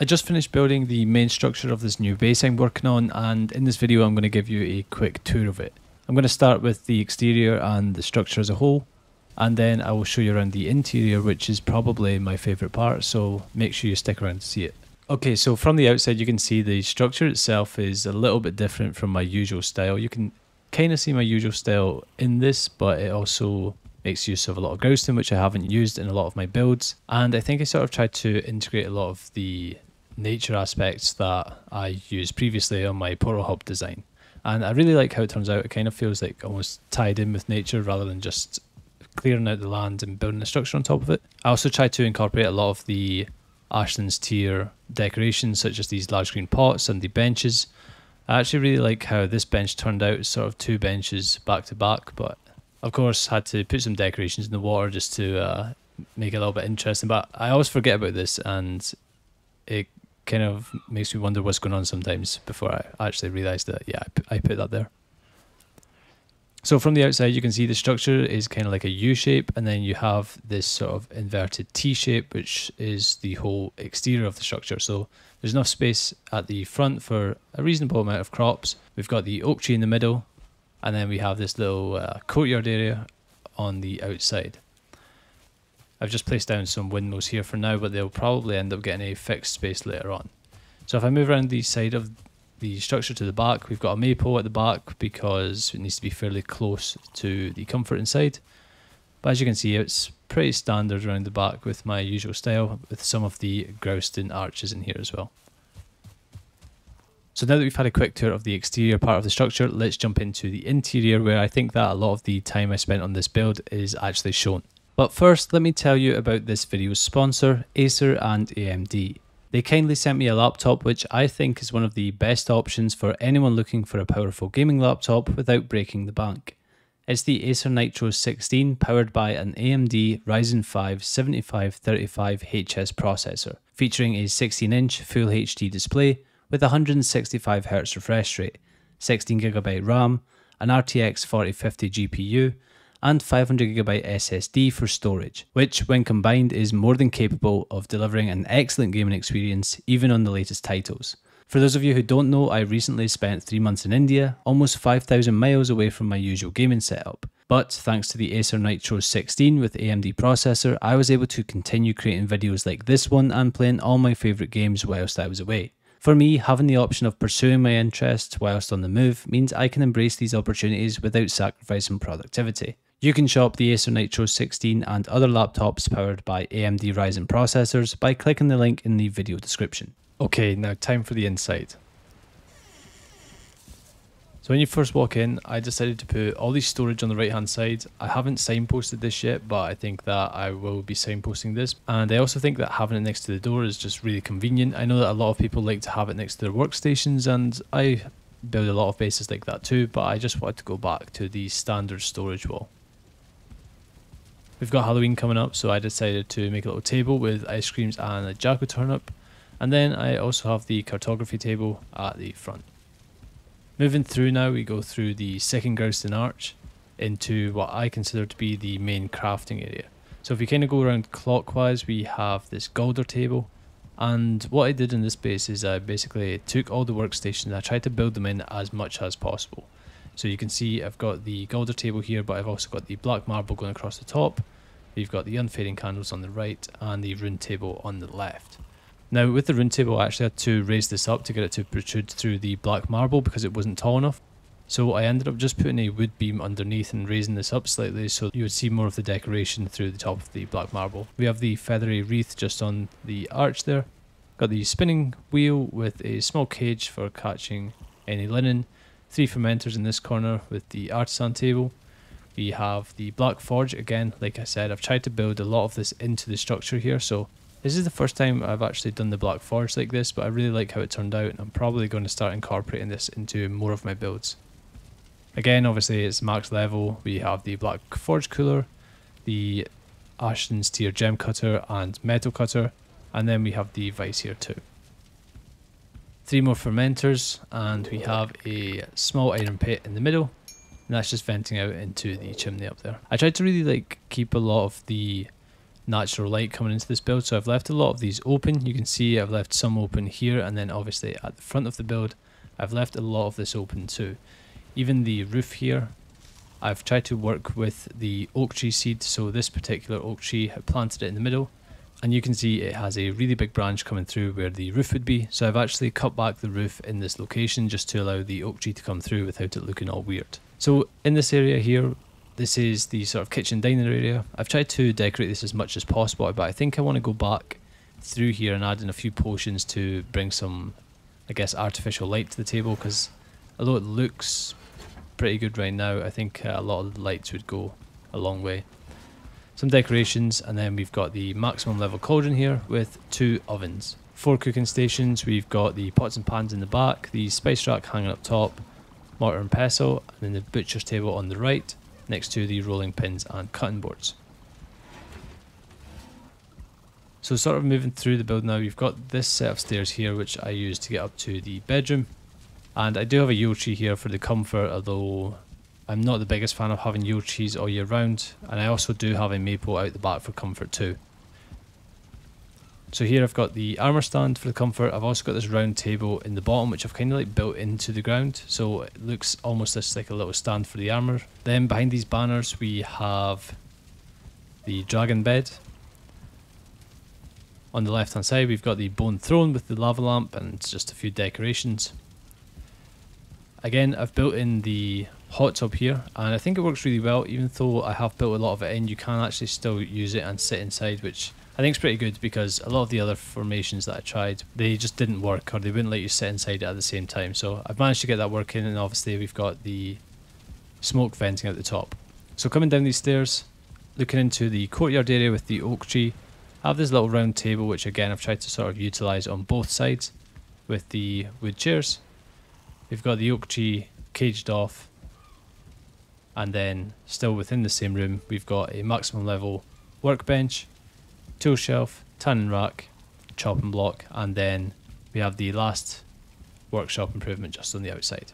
I just finished building the main structure of this new base I'm working on, and in this video I'm going to give you a quick tour of it. I'm going to start with the exterior and the structure as a whole, and then I will show you around the interior, which is probably my favourite part, so make sure you stick around to see it. Okay, so from the outside you can see the structure itself is a little bit different from my usual style. You can kind of see my usual style in this, but it also makes use of a lot of grousting, which I haven't used in a lot of my builds, and I think I sort of tried to integrate a lot of the nature aspects that I used previously on my portal hub design, and I really like how it turns out. It kind of feels like almost tied in with nature rather than just clearing out the land and building a structure on top of it. I also tried to incorporate a lot of the Ashland's tier decorations, such as these large green pots and the benches. I actually really like how this bench turned out. It's sort of two benches back to back, but of course had to put some decorations in the water just to make it a little bit interesting. But I always forget about this, and it kind of makes me wonder what's going on sometimes before I actually realise that, yeah, I put that there. So from the outside you can see the structure is kind of like a U shape, and then you have this sort of inverted T shape, which is the whole exterior of the structure. So there's enough space at the front for a reasonable amount of crops. We've got the oak tree in the middle, and then we have this little courtyard area on the outside. I've just placed down some windmills here for now, but they'll probably end up getting a fixed space later on. So if I move around the side of the structure to the back, we've got a maypole at the back because it needs to be fairly close to the comfort inside. But as you can see, it's pretty standard around the back with my usual style, with some of the grousting arches in here as well. So now that we've had a quick tour of the exterior part of the structure, let's jump into the interior, where I think that a lot of the time I spent on this build is actually shown. But first, let me tell you about this video's sponsor, Acer and AMD. They kindly sent me a laptop which I think is one of the best options for anyone looking for a powerful gaming laptop without breaking the bank. It's the Acer Nitro 16 powered by an AMD Ryzen 5 7535HS processor, featuring a 16-inch Full HD display with 165Hz refresh rate, 16GB RAM, an RTX 4050 GPU, and 500GB SSD for storage, which when combined is more than capable of delivering an excellent gaming experience even on the latest titles. For those of you who don't know, I recently spent 3 months in India, almost 5,000 miles away from my usual gaming setup. But thanks to the Acer Nitro 16 with AMD processor, I was able to continue creating videos like this one and playing all my favourite games whilst I was away. For me, having the option of pursuing my interests whilst on the move means I can embrace these opportunities without sacrificing productivity. You can shop the Acer Nitro 16 and other laptops powered by AMD Ryzen processors by clicking the link in the video description. Okay, now time for the inside. So when you first walk in, I decided to put all these storage on the right hand side. I haven't signposted this yet, but I think that I will be signposting this. And I also think that having it next to the door is just really convenient. I know that a lot of people like to have it next to their workstations, and I build a lot of bases like that too, but I just wanted to go back to the standard storage wall. We've got Halloween coming up, so I decided to make a little table with ice creams and a jack-o'-turnip. And then I also have the cartography table at the front. Moving through now, we go through the second grousting arch into what I consider to be the main crafting area. So if we kind of go around clockwise, we have this Galder table. And what I did in this base is I basically took all the workstations and I tried to build them in as much as possible. So you can see I've got the Galder table here, but I've also got the black marble going across the top. We've got the unfading candles on the right and the rune table on the left. Now with the rune table, I actually had to raise this up to get it to protrude through the black marble because it wasn't tall enough. So I ended up just putting a wood beam underneath and raising this up slightly so you would see more of the decoration through the top of the black marble. We have the feathery wreath just on the arch there. Got the spinning wheel with a small cage for catching any linen. 3 fermenters in this corner with the artisan table. We have the black forge. Again, like I said, I've tried to build a lot of this into the structure here, so this is the first time I've actually done the black forge like this, but I really like how it turned out, and I'm probably going to start incorporating this into more of my builds. Again, obviously it's max level. We have the black forge cooler, the Ashland's tier gem cutter and metal cutter, and then we have the vice here too. 3 more fermenters, and we have a small iron pit in the middle, and that's just venting out into the chimney up there. I tried to really keep a lot of the natural light coming into this build, so I've left a lot of these open. You can see I've left some open here, and then obviously at the front of the build I've left a lot of this open too. Even the roof here, I've tried to work with the oak tree seed, so this particular oak tree, I planted it in the middle, and you can see it has a really big branch coming through where the roof would be, so I've actually cut back the roof in this location just to allow the oak tree to come through without it looking all weird. So in this area here, this is the sort of kitchen diner area. I've tried to decorate this as much as possible, but I think I want to go back through here and add in a few potions to bring some, I guess, artificial light to the table, because although it looks pretty good right now, I think a lot of the lights would go a long way. Some decorations, and then we've got the maximum level cauldron here with 2 ovens. 4 cooking stations, we've got the pots and pans in the back, the spice rack hanging up top, mortar and pestle, and then the butcher's table on the right, next to the rolling pins and cutting boards. So sort of moving through the build now, you've got this set of stairs here which I use to get up to the bedroom, and I do have a yew tree here for the comfort, although I'm not the biggest fan of having yew trees all year round, and I also do have a maple out the back for comfort too. So here I've got the armor stand for the comfort. I've also got this round table in the bottom which I've kind of like built into the ground, so it looks almost just like a little stand for the armor. Then behind these banners we have the dragon bed. On the left hand side we've got the bone throne with the lava lamp and just a few decorations. Again, I've built in the hot tub here, and I think it works really well. Even though I have built a lot of it in, you can actually still use it and sit inside, which I think is pretty good, because a lot of the other formations that I tried, they just didn't work, or they wouldn't let you sit inside it at the same time. So I've managed to get that working, and obviously we've got the smoke venting out the top. So coming down these stairs, looking into the courtyard area with the oak tree, I have this little round table which again I've tried to sort of utilise on both sides with the wood chairs. We've got the oak tree caged off, and then still within the same room we've got a maximum level workbench, tool shelf, tanning rack, chopping block, and then we have the last workshop improvement just on the outside.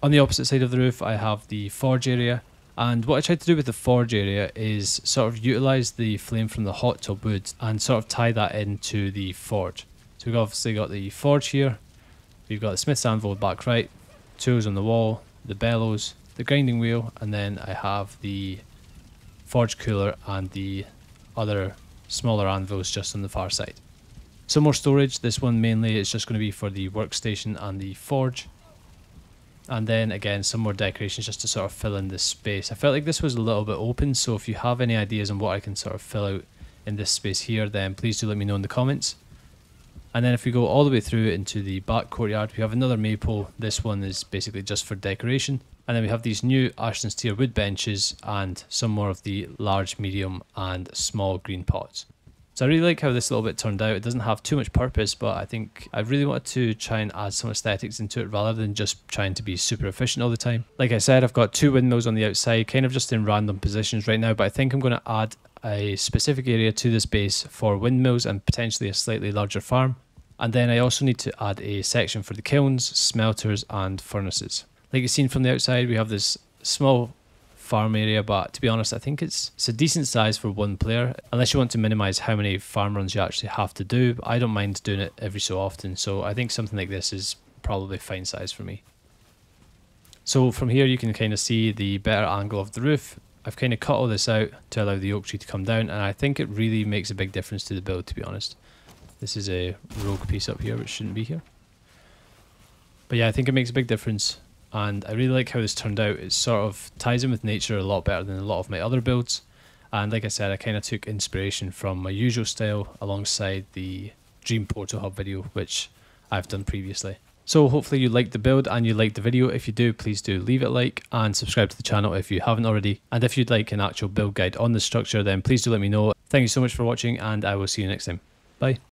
On the opposite side of the roof I have the forge area, and what I tried to do with the forge area is sort of utilise the flame from the hot tub wood and sort of tie that into the forge. So we've obviously got the forge here, we've got the smith's anvil back right, tools on the wall, the bellows, the grinding wheel, and then I have the forge cooler and the other smaller anvils just on the far side. Some more storage. This one mainly is just going to be for the workstation and the forge, and then again some more decorations just to sort of fill in this space. I felt like this was a little bit open, so if you have any ideas on what I can sort of fill out in this space here, then please do let me know in the comments. And then if we go all the way through into the back courtyard, we have another maple. This one is basically just for decoration. And then we have these new Ashton's tier wood benches and some more of the large, medium and small green pots. So I really like how this little bit turned out. It doesn't have too much purpose, but I think I really wanted to try and add some aesthetics into it rather than just trying to be super efficient all the time. Like I said, I've got 2 windmills on the outside, kind of just in random positions right now, but I think I'm going to add a specific area to this base for windmills and potentially a slightly larger farm. And then I also need to add a section for the kilns, smelters and furnaces. Like you've seen from the outside, we have this small farm area, but to be honest I think it's a decent size for 1 player, unless you want to minimise how many farm runs you actually have to do. I don't mind doing it every so often, so I think something like this is probably fine size for me. So from here you can kind of see the better angle of the roof. I've kind of cut all this out to allow the oak tree to come down, and I think it really makes a big difference to the build, to be honest. This is a rogue piece up here which shouldn't be here. But yeah, I think it makes a big difference, and I really like how this turned out. It sort of ties in with nature a lot better than a lot of my other builds. And like I said, I kind of took inspiration from my usual style alongside the Dream Portal Hub video, which I've done previously. So hopefully you liked the build and you liked the video. If you do, please do leave it a like and subscribe to the channel if you haven't already. And if you'd like an actual build guide on the structure, then please do let me know. Thank you so much for watching, and I will see you next time. Bye.